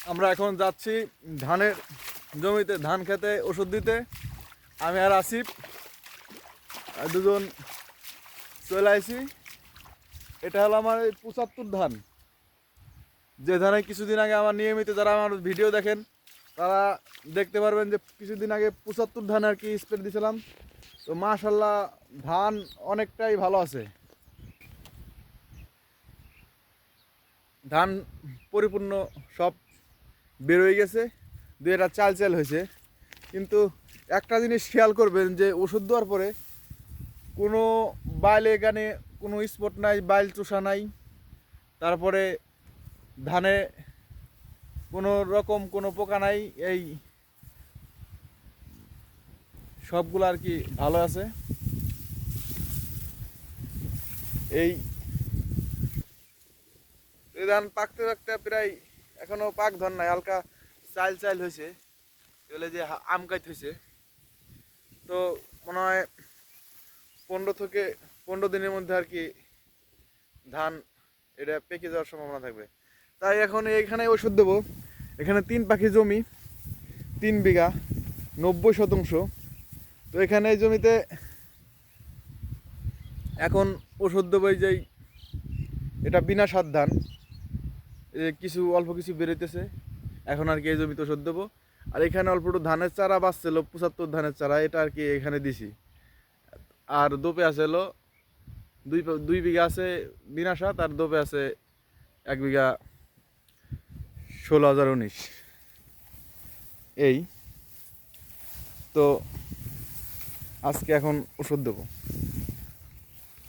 আমরা এখন যাচ্ছি ধানের জমিতে ধান খেতে ওষুধ দিতে। আমি আর আসিফ দুজন চলে আসি। এটা হলো আমার এই 75 ধান, যে ধানে কিছুদিন আগে আমার নিয়মিত যারা আমার ভিডিও দেখেন তারা দেখতে পারবেন যে কিছুদিন আগে 75 ধান আর কি স্প্রে দিয়েছিলাম। তো মাশাল্লাহ ধান অনেকটাই ভালো আছে, ধান পরিপূর্ণ সব বের হয়ে গেছে, দুই একটা চাল চাল হয়েছে। কিন্তু একটা জিনিস খেয়াল করবেন যে ওষুধ দেওয়ার পরে কোনো বাইলে এখানে কোনো স্পট নাই, বাইল চোষা নাই, তারপরে ধানে কোনো রকম কোনো পোকা নাই, এই সবগুলো আর কি ভালো আছে। এই এই ধান পাকতে পাকতে প্রায় এখনো পাক ধর নাই, হালকা চাইল চাইল হয়েছে, এগুলো যে আম কাইত হয়েছে। তো মনে হয় 15 থেকে 15 দিনের মধ্যে আর কি ধান এটা পেকে যাওয়ার সম্ভাবনা থাকবে। তাই এখন এখানে ওষুধ দেবো। এখানে 3 পাখি জমি, 3 বিঘা, 90 শতাংশ। তো এখানে এই জমিতে এখন ওষুধ দেবো। এই যে এটা বিনা সার ধান, কিছু অল্প কিছু বেরোইতেছে এখন আর কি এই জমিতে ওষুধ দেবো। আর এখানে অল্প একটু ধানের চারা বাঁচছিল, 75 ধানের চারা, এটা আর কি এখানে দিছি। আর দোপে আছে হলো দুই 2 বিঘা আছে বিনা সার, আর দোপে আছে 1 বিঘা 16,019। এই তো আজকে এখন ওষুধ দেবো।